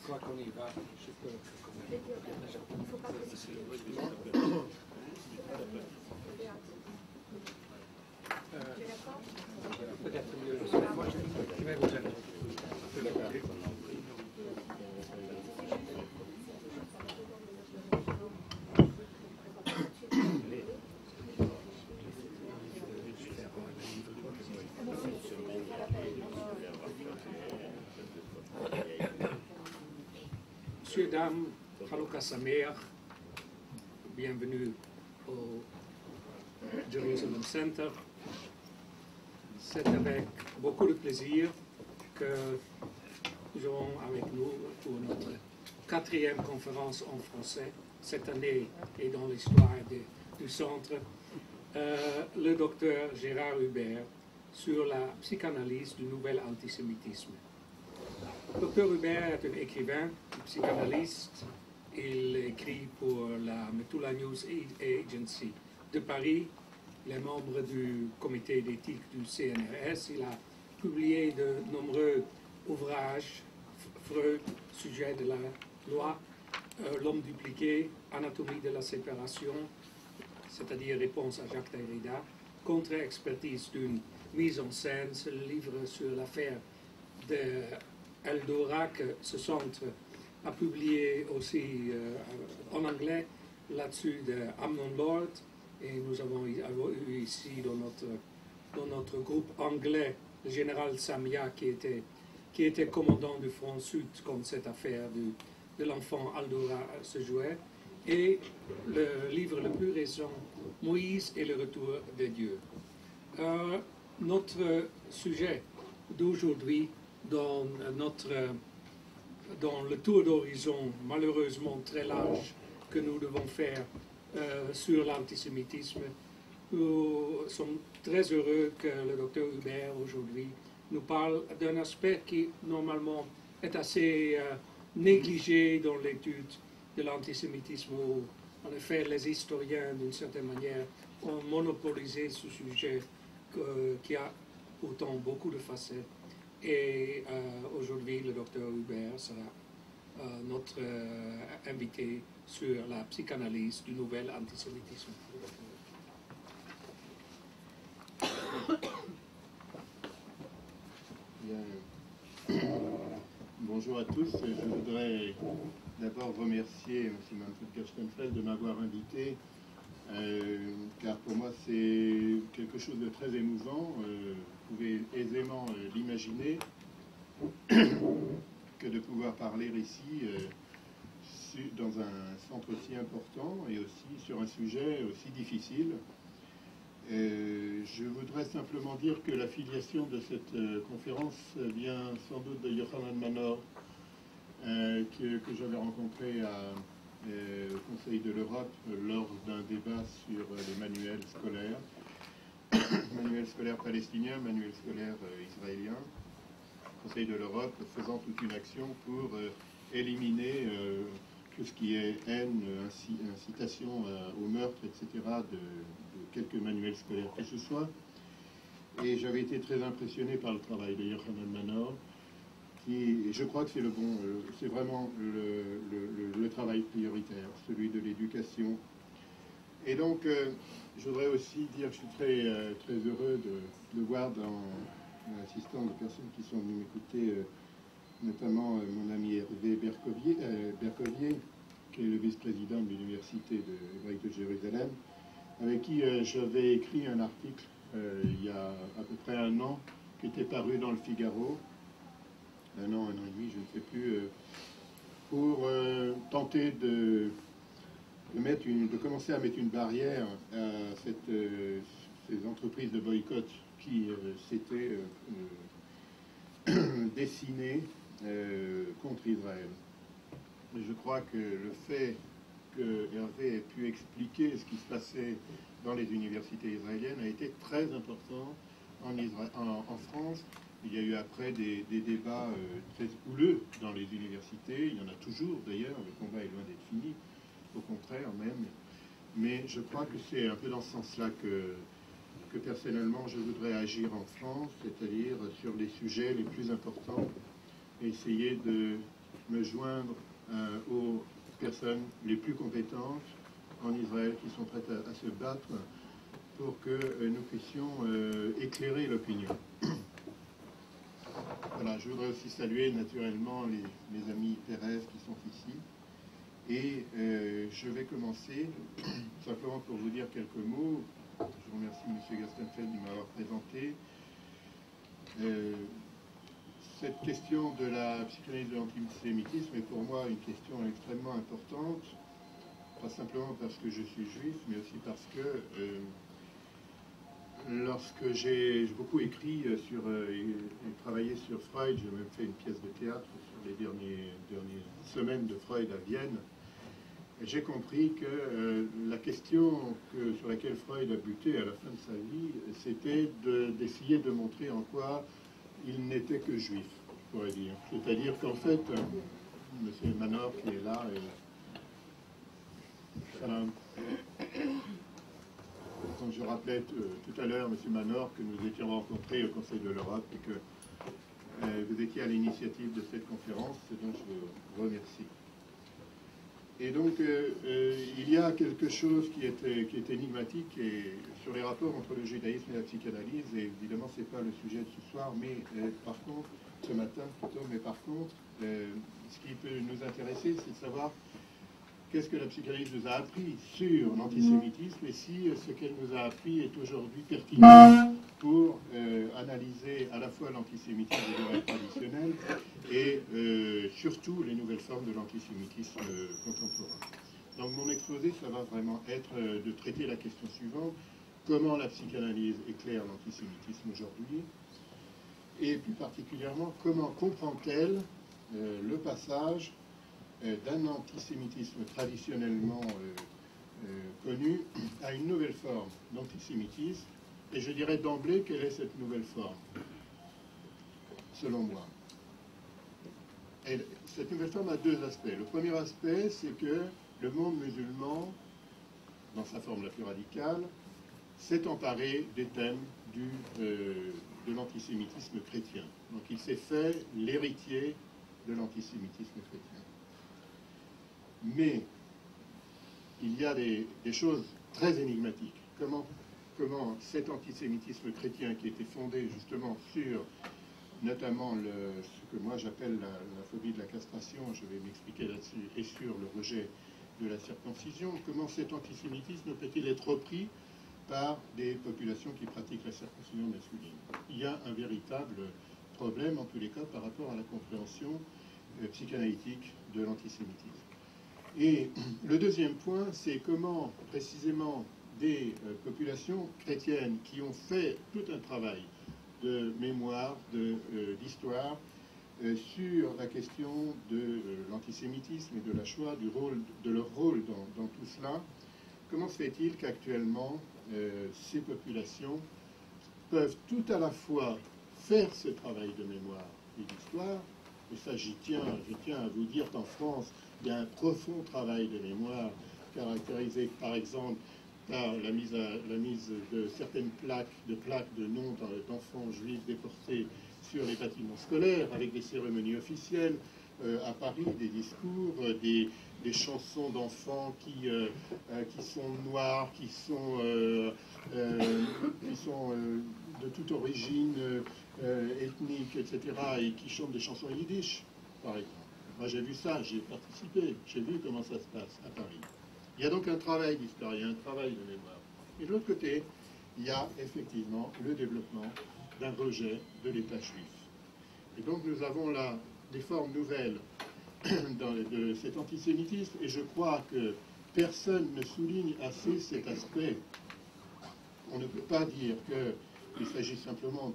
Quoi qu'on y va, je peux. Peut-être mieux. Moi, je vais vous attendre. Messieurs, dames, Chanukah Sameach, bienvenue au Jerusalem Center. C'est avec beaucoup de plaisir que nous aurons avec nous pour notre 4e conférence en français cette année et dans l'histoire du centre, le docteur Gérard Hubert sur la psychanalyse du nouvel antisémitisme. Dr Hubert est un écrivain, psychanalyste. Il écrit pour la Metula News Agency de Paris. Il est membre du comité d'éthique du CNRS. Il a publié de nombreux ouvrages, Freud, sujet de la loi, l'homme dupliqué, anatomie de la séparation, c'est-à-dire réponse à Jacques Derrida, contre-expertise d'une mise en scène, c'est le livre sur l'affaire de Eldora que ce centre a publié aussi en anglais là-dessus de Amnon Lord, et nous avons eu ici dans notre groupe anglais le général Samia qui était commandant du front sud quand cette affaire de l'enfant Eldora se jouait, et le livre le plus récent, Moïse et le retour de Dieu. Notre sujet d'aujourd'hui dans le tour d'horizon malheureusement très large que nous devons faire sur l'antisémitisme, nous sommes très heureux que le docteur Hubert aujourd'hui nous parle d'un aspect qui normalement est assez négligé dans l'étude de l'antisémitisme, où en effet les historiens d'une certaine manière ont monopolisé ce sujet qui a pourtant beaucoup de facettes. Et aujourd'hui, le docteur Hubert sera notre invité sur la psychanalyse du nouvel antisémitisme. Bien. Bonjour à tous. Je voudrais d'abord remercier M. Manfred Gerstenfeld de m'avoir invité, car pour moi c'est quelque chose de très émouvant. Vous pouvez aisément l'imaginer, que de pouvoir parler ici dans un centre aussi important et aussi sur un sujet aussi difficile. Je voudrais simplement dire que la filiation de cette conférence vient sans doute de Yochanan Manor, que j'avais rencontré au Conseil de l'Europe lors d'un débat sur les manuels scolaires. Manuel scolaire palestinien, manuel scolaire israélien. Conseil de l'Europe faisant toute une action pour éliminer tout ce qui est haine, incitation au meurtre, etc., de quelques manuels scolaires que ce soit. Et j'avais été très impressionné par le travail de Yochanan Manor, qui, je crois que c'est c'est vraiment le travail prioritaire, celui de l'éducation. Et donc, je voudrais aussi dire que je suis très heureux de voir dans l'assistant de personnes qui sont venues m'écouter, notamment mon ami Hervé Bercovier, qui est le vice-président de l'Université hébraïque de Jérusalem, avec qui j'avais écrit un article il y a à peu près un an, qui était paru dans le Figaro, un an et demi, je ne sais plus, pour tenter de commencer à mettre une barrière à ces entreprises de boycott qui s'étaient dessinées contre Israël. Et je crois que le fait que Hervé ait pu expliquer ce qui se passait dans les universités israéliennes a été très important en France. Il y a eu après des débats très houleux dans les universités. Il y en a toujours d'ailleurs, le combat est loin d'être fini, au contraire même. Mais je crois que c'est un peu dans ce sens-là que personnellement je voudrais agir en France, c'est-à-dire sur les sujets les plus importants, et essayer de me joindre aux personnes les plus compétentes en Israël qui sont prêtes à se battre pour que nous puissions éclairer l'opinion. Voilà, je voudrais aussi saluer naturellement mes amis Pérez qui sont ici. Et je vais commencer simplement pour vous dire quelques mots. Je remercie M. Gastenfeld de m'avoir présenté. Cette question de la psychanalyse de l'antisémitisme est pour moi une question extrêmement importante, pas simplement parce que je suis juif, mais aussi parce que lorsque j'ai beaucoup écrit et travaillé sur Freud, j'ai même fait une pièce de théâtre sur les dernières semaines de Freud à Vienne, j'ai compris que la question sur laquelle Freud a buté à la fin de sa vie, c'était d'essayer de montrer en quoi il n'était que juif, je pourrais dire. C'est-à-dire qu'en fait, M. Manor qui est là, quand je rappelais tout à l'heure, M. Manor, que nous étions rencontrés au Conseil de l'Europe et que vous étiez à l'initiative de cette conférence, dont je vous remercie. Et donc, il y a quelque chose qui est énigmatique sur les rapports entre le judaïsme et la psychanalyse, et évidemment, ce n'est pas le sujet de ce soir, mais par contre, ce matin plutôt, mais par contre, ce qui peut nous intéresser, c'est de savoir qu'est-ce que la psychanalyse nous a appris sur l'antisémitisme et si ce qu'elle nous a appris est aujourd'hui pertinent pour analyser à la fois l'antisémitisme traditionnel et surtout les nouvelles formes de l'antisémitisme contemporain. Donc mon exposé, ça va vraiment être de traiter la question suivante: comment la psychanalyse éclaire l'antisémitisme aujourd'hui, et plus particulièrement comment comprend-elle le passage d'un antisémitisme traditionnellement connu à une nouvelle forme d'antisémitisme. Et je dirais d'emblée quelle est cette nouvelle forme, selon moi. Et cette nouvelle forme a deux aspects. Le premier aspect, c'est que le monde musulman, dans sa forme la plus radicale, s'est emparé des thèmes de l'antisémitisme chrétien. Donc il s'est fait l'héritier de l'antisémitisme chrétien. Mais il y a des choses très énigmatiques. Comment cet antisémitisme chrétien, qui était fondé justement sur notamment ce que moi j'appelle la phobie de la castration, je vais m'expliquer là-dessus, et sur le rejet de la circoncision, comment cet antisémitisme peut-il être repris par des populations qui pratiquent la circoncision masculine? Il y a un véritable problème, en tous les cas, par rapport à la compréhension psychanalytique de l'antisémitisme. Et le deuxième point, c'est comment précisément des populations chrétiennes qui ont fait tout un travail de mémoire, d'histoire, sur la question de l'antisémitisme et de la Shoah, de leur rôle dans tout cela, comment se fait-il qu'actuellement ces populations peuvent tout à la fois faire ce travail de mémoire et d'histoire, et ça je tiens à vous dire qu'en France, il y a un profond travail de mémoire caractérisé par exemple par la mise de certaines plaques de noms d'enfants juifs déportés sur les bâtiments scolaires, avec des cérémonies officielles à Paris, des discours, des chansons d'enfants qui sont noirs, qui sont de toute origine ethnique, etc., et qui chantent des chansons yiddish, par exemple. Moi, j'ai vu ça, j'ai participé, j'ai vu comment ça se passe à Paris. Il y a donc un travail d'historien, un travail de mémoire. Et de l'autre côté, il y a effectivement le développement d'un rejet de l'État juif. Et donc nous avons là des formes nouvelles de cet antisémitisme, et je crois que personne ne souligne assez cet aspect. On ne peut pas dire qu'il s'agit simplement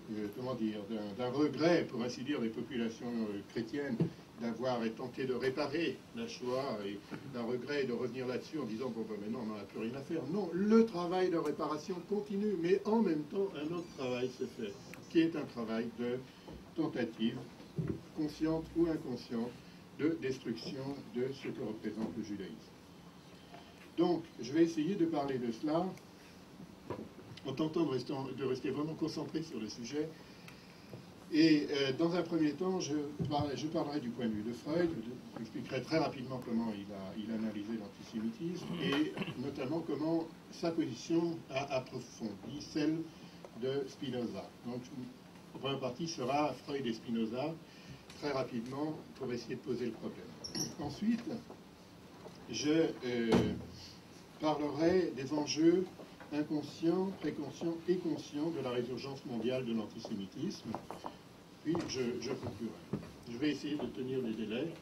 d'un regret, pour ainsi dire, des populations chrétiennes d'avoir tenté de réparer la Shoah, et d'un regret de revenir là-dessus en disant bon ben maintenant on n'en a plus rien à faire. Non, le travail de réparation continue, mais en même temps un autre travail se fait, qui est un travail de tentative, consciente ou inconsciente, de destruction de ce que représente le judaïsme. Donc, je vais essayer de parler de cela en tentant de rester vraiment concentré sur le sujet. Et dans un premier temps, je parlerai du point de vue de Freud, j'expliquerai très rapidement comment il a analysé l'antisémitisme, et notamment comment sa position a approfondi celle de Spinoza. Donc, la première partie sera Freud et Spinoza, très rapidement, pour essayer de poser le problème. Ensuite, je parlerai des enjeux inconscients, préconscients et conscients de la résurgence mondiale de l'antisémitisme. Puis je conclurai. Je vais essayer de tenir les délais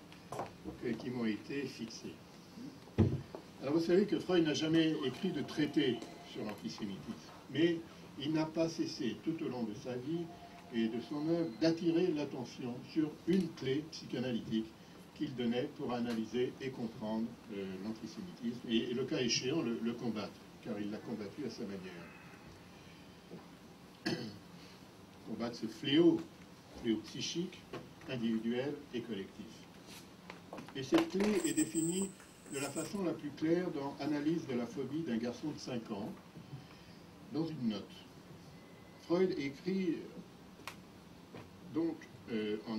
qui m'ont été fixés. Alors vous savez que Freud n'a jamais écrit de traité sur l'antisémitisme, mais il n'a pas cessé tout au long de sa vie et de son œuvre d'attirer l'attention sur une clé psychanalytique qu'il donnait pour analyser et comprendre l'antisémitisme et le cas échéant le combattre, car il l'a combattu à sa manière. Combattre ce fléau psychique, individuel et collectif. Et cette clé est définie de la façon la plus claire dans Analyse de la phobie d'un garçon de 5 ans, dans une note. Freud écrit donc en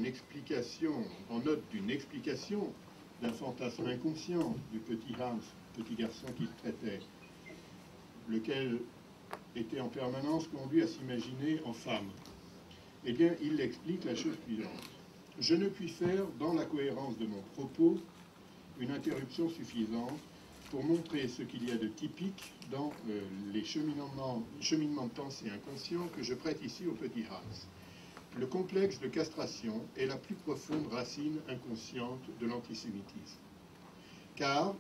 note d'une explication d'un fantasme inconscient du petit Hans, petit garçon qu'il traitait, lequel était en permanence conduit à s'imaginer en femme. Eh bien, il explique la chose suivante. Je ne puis faire, dans la cohérence de mon propos, une interruption suffisante pour montrer ce qu'il y a de typique dans les cheminements de pensée inconscients que je prête ici au petit Hans. Le complexe de castration est la plus profonde racine inconsciente de l'antisémitisme. Car,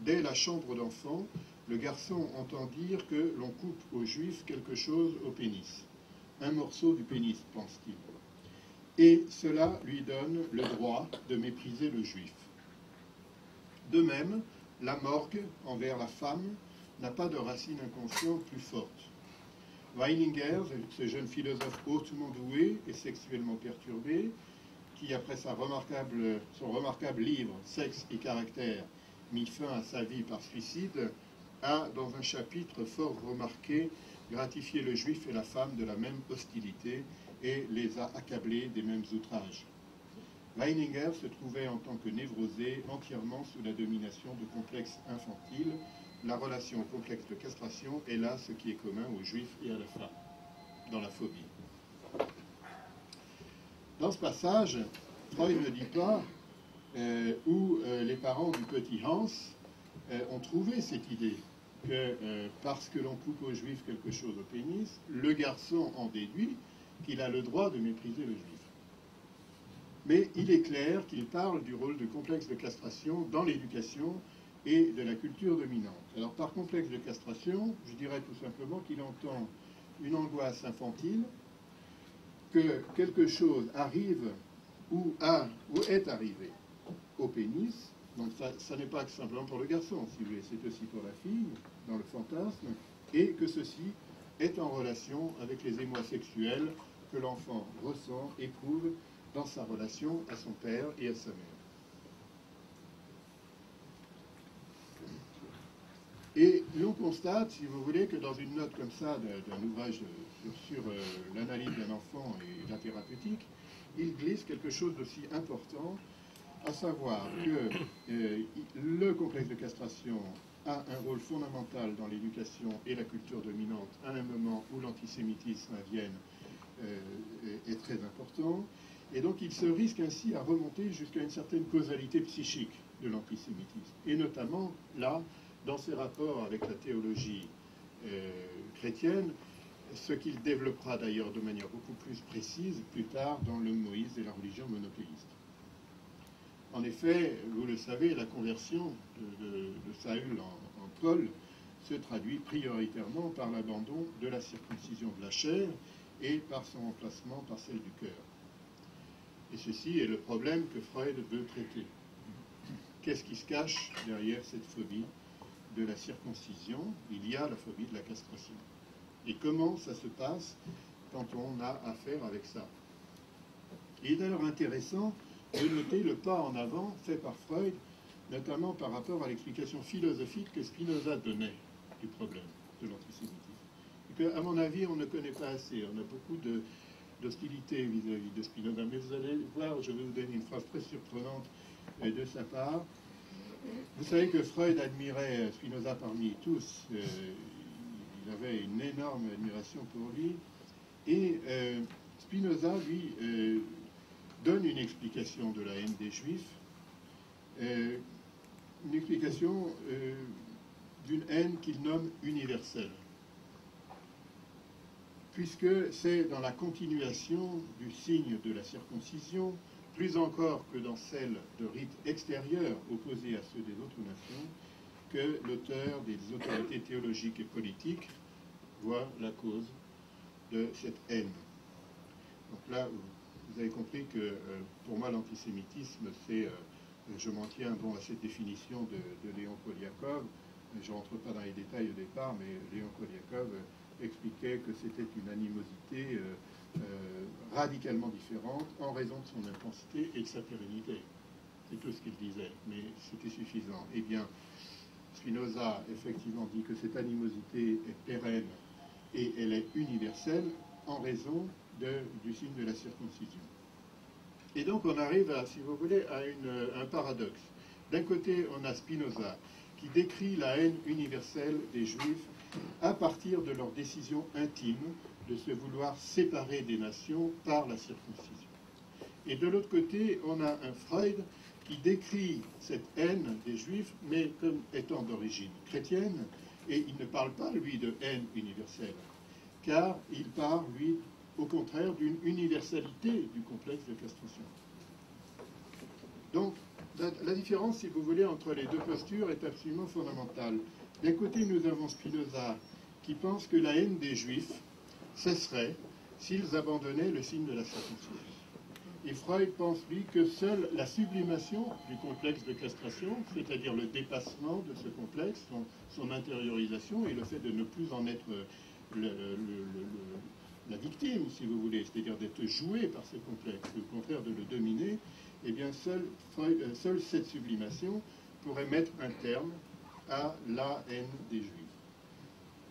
dès la chambre d'enfant, le garçon entend dire que l'on coupe aux juifs quelque chose au pénis. Un morceau du pénis, pense-t-il. Et cela lui donne le droit de mépriser le juif. De même, la morgue envers la femme n'a pas de racine inconsciente plus forte. Weininger, ce jeune philosophe hautement doué et sexuellement perturbé, qui, après son remarquable livre « Sexe et caractère » mis fin à sa vie par suicide, a, dans un chapitre fort remarqué, gratifié le juif et la femme de la même hostilité et les a accablés des mêmes outrages. Weininger se trouvait en tant que névrosé entièrement sous la domination de complexes infantiles. La relation au complexe de castration est là ce qui est commun aux juifs et à la femme, dans la phobie. Dans ce passage, Freud ne dit pas où les parents du petit Hans ont trouvé cette idée que parce que l'on coupe aux juifs quelque chose au pénis, le garçon en déduit qu'il a le droit de mépriser le juif. Mais il est clair qu'il parle du rôle de complexe de castration dans l'éducation et de la culture dominante. Alors par complexe de castration, je dirais tout simplement qu'il entend une angoisse infantile, que quelque chose arrive ou est arrivé au pénis. Donc ça n'est pas simplement pour le garçon, si vous voulez, c'est aussi pour la fille, dans le fantasme, et que ceci est en relation avec les émois sexuels que l'enfant ressent, éprouve dans sa relation à son père et à sa mère. Et l'on constate, si vous voulez, que dans une note comme ça d'un ouvrage sur l'analyse d'un enfant et la thérapeutique, il glisse quelque chose d'aussi important, à savoir que le complexe de castration a un rôle fondamental dans l'éducation et la culture dominante à un moment où l'antisémitisme à Vienne est très important, Et donc il se risque ainsi à remonter jusqu'à une certaine causalité psychique de l'antisémitisme. Et notamment, là, dans ses rapports avec la théologie chrétienne, ce qu'il développera d'ailleurs de manière beaucoup plus précise plus tard dans le Moïse et la religion monothéiste. En effet, vous le savez, la conversion de Saül en Paul se traduit prioritairement par l'abandon de la circoncision de la chair et par son remplacement par celle du cœur. Et ceci est le problème que Freud veut traiter. Qu'est-ce qui se cache derrière cette phobie de la circoncision? Il y a la phobie de la castration. Et comment ça se passe quand on a affaire avec ça? Il est d'ailleurs intéressant de noter le pas en avant fait par Freud, notamment par rapport à l'explication philosophique que Spinoza donnait du problème de l'antisémitisme. Et que, à mon avis, on ne connaît pas assez. On a beaucoup d'hostilité vis-à-vis de Spinoza. Mais vous allez voir, je vais vous donner une phrase très surprenante de sa part. Vous savez que Freud admirait Spinoza parmi tous. Il avait une énorme admiration pour lui. Et Spinoza, lui, donne une explication de la haine des Juifs, une explication d'une haine qu'il nomme universelle, puisque c'est dans la continuation du signe de la circoncision, plus encore que dans celle de rites extérieurs opposés à ceux des autres nations, que l'auteur des autorités théologiques et politiques voit la cause de cette haine. Donc là, vous avez compris que pour moi l'antisémitisme, c'est, je m'en tiens bon à cette définition de Léon Poliakov. Je ne rentre pas dans les détails au départ, mais Léon Poliakov expliquait que c'était une animosité radicalement différente en raison de son intensité et de sa pérennité. C'est tout ce qu'il disait, mais c'était suffisant. Eh bien, Spinoza effectivement dit que cette animosité est pérenne et elle est universelle en raison du signe de la circoncision. Et donc on arrive, à, si vous voulez, à un paradoxe. D'un côté, on a Spinoza qui décrit la haine universelle des Juifs à partir de leur décision intime de se vouloir séparer des nations par la circoncision. Et de l'autre côté, on a un Freud qui décrit cette haine des Juifs, mais comme étant d'origine chrétienne, et il ne parle pas, lui, de haine universelle, car il parle, lui, au contraire, d'une universalité du complexe de castration. Donc, la différence, si vous voulez, entre les deux postures est absolument fondamentale. D'un côté, nous avons Spinoza qui pense que la haine des Juifs cesserait s'ils abandonnaient le signe de la circoncision. Et Freud pense, lui, que seule la sublimation du complexe de castration, c'est-à-dire le dépassement de ce complexe, son intériorisation et le fait de ne plus en être la victime, si vous voulez, c'est-à-dire d'être joué par ce complexe, au contraire de le dominer, eh bien seule cette sublimation pourrait mettre un terme à la haine des Juifs.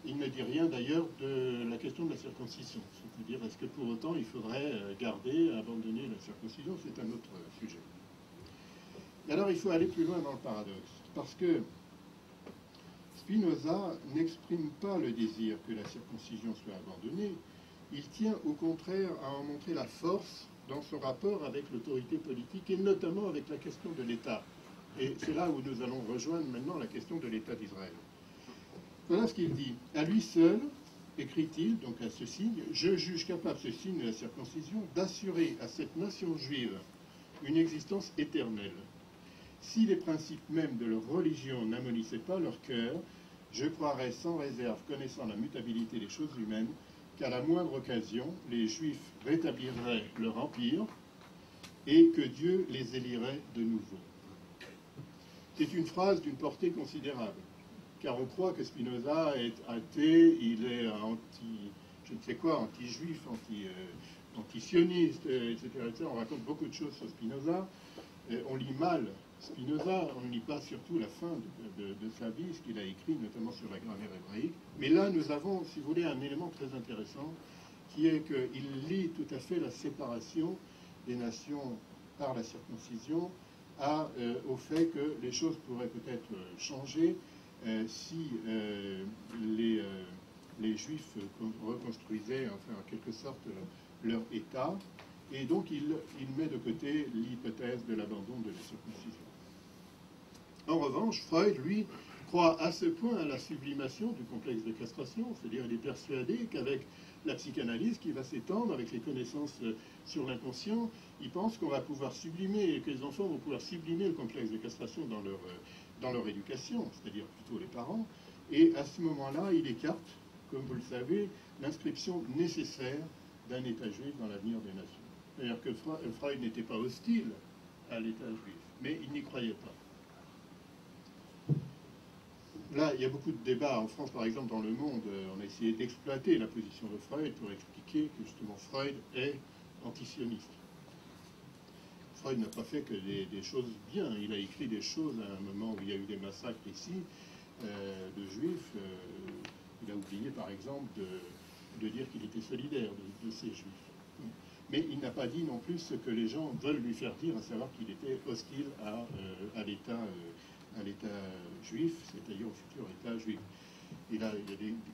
Il ne dit rien d'ailleurs de la question de la circoncision, c'est-à-dire est-ce que pour autant il faudrait abandonner la circoncision, c'est un autre sujet. Et alors il faut aller plus loin dans le paradoxe, parce que Spinoza n'exprime pas le désir que la circoncision soit abandonnée, il tient au contraire à en montrer la force dans son rapport avec l'autorité politique et notamment avec la question de l'État. Et c'est là où nous allons rejoindre maintenant la question de l'État d'Israël. Voilà ce qu'il dit. À lui seul, écrit-il, donc à ce signe, je juge capable, ce signe de la circoncision, d'assurer à cette nation juive une existence éternelle. Si les principes mêmes de leur religion n'amollissaient pas leur cœur, je croirais sans réserve, connaissant la mutabilité des choses humaines, qu'à la moindre occasion, les Juifs rétabliraient leur empire et que Dieu les élirait de nouveau. C'est une phrase d'une portée considérable, car on croit que Spinoza est athée, il est je ne sais quoi, anti-juif, anti-sioniste, etc., etc. On raconte beaucoup de choses sur Spinoza. On lit mal Spinoza, on ne lit pas surtout la fin de sa vie, ce qu'il a écrit, notamment sur la grammaire hébraïque. Mais là, nous avons, si vous voulez, un élément très intéressant, qui est qu'il lie tout à fait la séparation des nations par la circoncision au fait que les choses pourraient peut-être changer si les Juifs reconstruisaient, enfin, en quelque sorte, leur État, et donc il met de côté l'hypothèse de l'abandon de la circoncision. En revanche, Freud, lui, croit à ce point à la sublimation du complexe de castration, c'est-à-dire il est persuadé qu'avec la psychanalyse qui va s'étendre, avec les connaissances sur l'inconscient, il pense qu'on va pouvoir sublimer, que les enfants vont pouvoir sublimer le complexe de castration dans leur éducation, c'est-à-dire plutôt les parents, et à ce moment-là, il écarte, comme vous le savez, l'inscription nécessaire d'un État juif dans l'avenir des nations. C'est-à-dire que Freud n'était pas hostile à l'État juif, mais il n'y croyait pas. Là, il y a beaucoup de débats. En France, par exemple, dans Le Monde, on a essayé d'exploiter la position de Freud pour expliquer que justement Freud est antisioniste. Freud n'a pas fait que des choses bien. Il a écrit des choses à un moment où il y a eu des massacres ici de juifs. Il a oublié, par exemple, de dire qu'il était solidaire de ces juifs. Mais il n'a pas dit non plus ce que les gens veulent lui faire dire, à savoir qu'il était hostile à l'État juif, c'est-à-dire au futur État juif. Il y a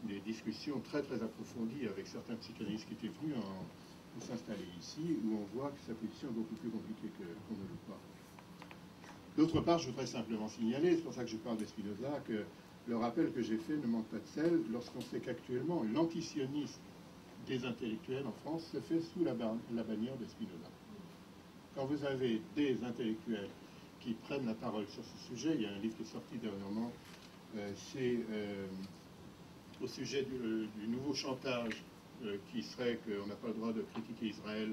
des discussions très très approfondies avec certains psychanalystes qui étaient venus s'installer ici, où on voit que sa position est beaucoup plus compliquée qu'on ne le croit. D'autre part, je voudrais simplement signaler, c'est pour ça que je parle de Spinoza, que le rappel que j'ai fait ne manque pas de sel lorsqu'on sait qu'actuellement l'antisionisme des intellectuels en France se fait sous la bannière de Spinoza. Quand vous avez des intellectuels qui prennent la parole sur ce sujet, il y a un livre qui est sorti dernièrement, c'est au sujet du nouveau chantage qui serait qu'on n'a pas le droit de critiquer Israël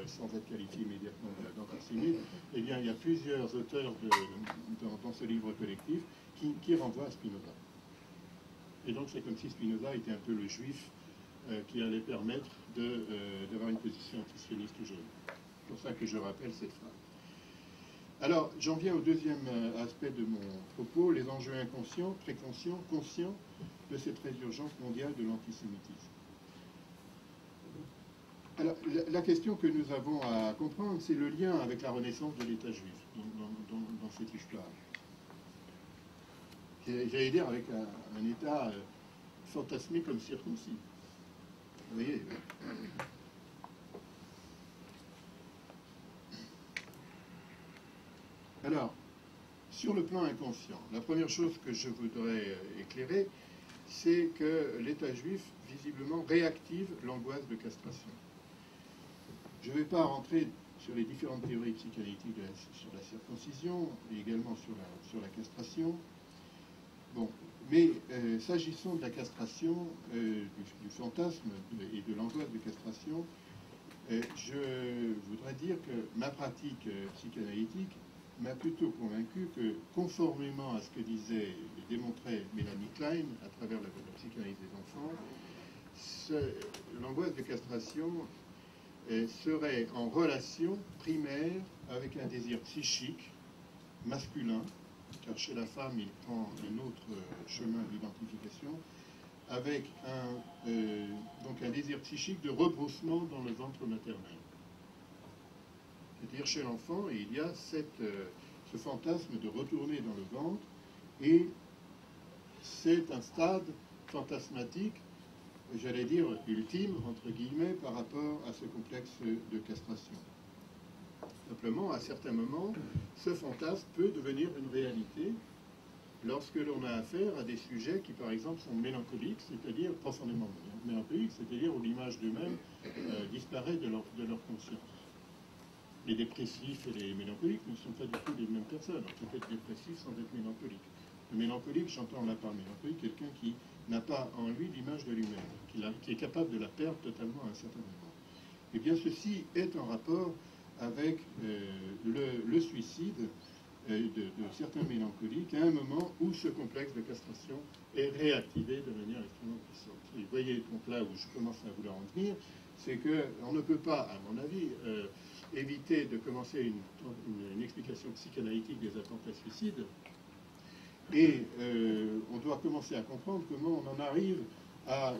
sans être qualifié immédiatement d'antisémite. Eh bien, il y a plusieurs auteurs dans ce livre collectif qui renvoient à Spinoza. Et donc, c'est comme si Spinoza était un peu le juif qui allait permettre d'avoir une position antisioniste toujours. C'est pour ça que je rappelle cette phrase. Alors, j'en viens au deuxième aspect de mon propos, les enjeux inconscients, préconscients, conscients de cette résurgence mondiale de l'antisémitisme. Alors, la question que nous avons à comprendre, c'est le lien avec la renaissance de l'État juif dans cette histoire. J'allais dire avec un État fantasmé comme circoncis. Vous voyez. Alors, sur le plan inconscient, la première chose que je voudrais éclairer, c'est que l'État juif, visiblement, réactive l'angoisse de castration. Je ne vais pas rentrer sur les différentes théories psychanalytiques sur la circoncision et également sur la castration. Bon, mais s'agissant de la castration, du fantasme et de l'angoisse de castration, je voudrais dire que ma pratique psychanalytique m'a plutôt convaincu que, conformément à ce que disait et démontrait Mélanie Klein à travers la psychanalyse des enfants, l'angoisse de castration serait en relation primaire avec un désir psychique masculin, car chez la femme il prend un autre chemin d'identification, avec donc un désir psychique de rebroussement dans le ventre maternel. C'est-à-dire chez l'enfant, il y a ce fantasme de retourner dans le ventre, et c'est un stade fantasmatique, j'allais dire ultime, entre guillemets, par rapport à ce complexe de castration. Simplement, à certains moments, ce fantasme peut devenir une réalité lorsque l'on a affaire à des sujets qui, par exemple, sont mélancoliques, c'est-à-dire profondément mélancoliques, c'est-à-dire où l'image d'eux-mêmes disparaît de leur conscience. Les dépressifs et les mélancoliques ne sont pas du tout les mêmes personnes. On peut être dépressif sans être mélancolique. Le mélancolique, j'entends là par mélancolique quelqu'un qui n'a pas en lui l'image de lui-même, qui est capable de la perdre totalement à un certain moment. Eh bien, ceci est en rapport avec le suicide de certains mélancoliques à un moment où ce complexe de castration est réactivé de manière extrêmement puissante. Et vous voyez donc là où je commence à vouloir en venir, c'est qu'on ne peut pas, à mon avis, éviter de commencer une explication psychanalytique des attentats suicides, et on doit commencer à comprendre comment on en arrive à,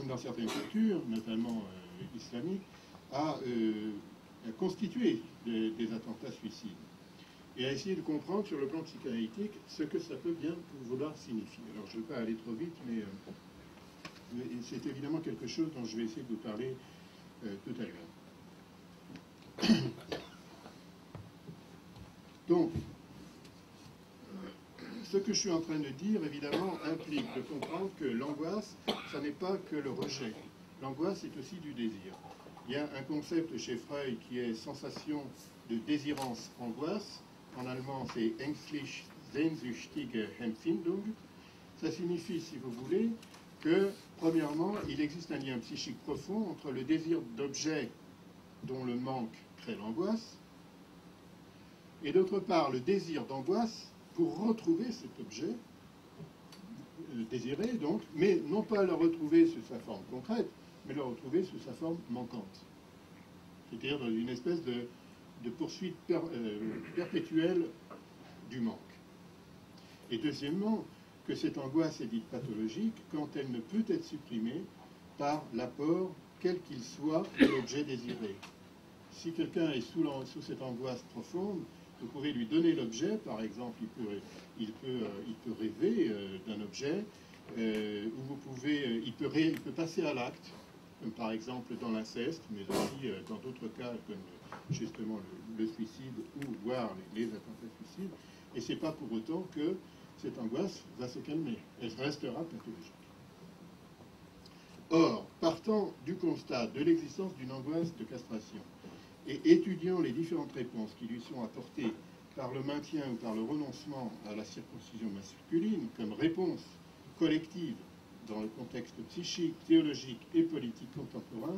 dans certaines cultures, notamment islamiques, à constituer des attentats suicides, et à essayer de comprendre sur le plan psychanalytique ce que ça peut bien vouloir signifier. Alors je ne vais pas aller trop vite, mais c'est évidemment quelque chose dont je vais essayer de vous parler tout à l'heure. Donc, ce que je suis en train de dire, évidemment, implique de comprendre que l'angoisse, ça n'est pas que le rejet. L'angoisse, c'est aussi du désir. Il y a un concept chez Freud qui est sensation de désirance-angoisse. En allemand, c'est ängstlich sehnsüchtige Empfindung. Ça signifie, si vous voulez, que, premièrement, il existe un lien psychique profond entre le désir d'objet dont le manque crée l'angoisse, et d'autre part, le désir d'angoisse pour retrouver cet objet désiré, donc, mais non pas le retrouver sous sa forme concrète, mais le retrouver sous sa forme manquante. C'est-à-dire dans une espèce de poursuite perpétuelle du manque. Et deuxièmement, que cette angoisse est dite pathologique quand elle ne peut être supprimée par l'apport, quel qu'il soit, de l'objet désiré. Si quelqu'un est sous cette angoisse profonde, vous pouvez lui donner l'objet, par exemple, il peut rêver d'un objet, ou il peut passer à l'acte, comme par exemple dans l'inceste, mais aussi dans d'autres cas, comme justement le suicide ou voire les attentats suicides, et c'est pas pour autant que cette angoisse va se calmer, elle restera pathologique. Or, partant du constat de l'existence d'une angoisse de castration, et étudiant les différentes réponses qui lui sont apportées par le maintien ou par le renoncement à la circoncision masculine comme réponse collective dans le contexte psychique, théologique et politique contemporain,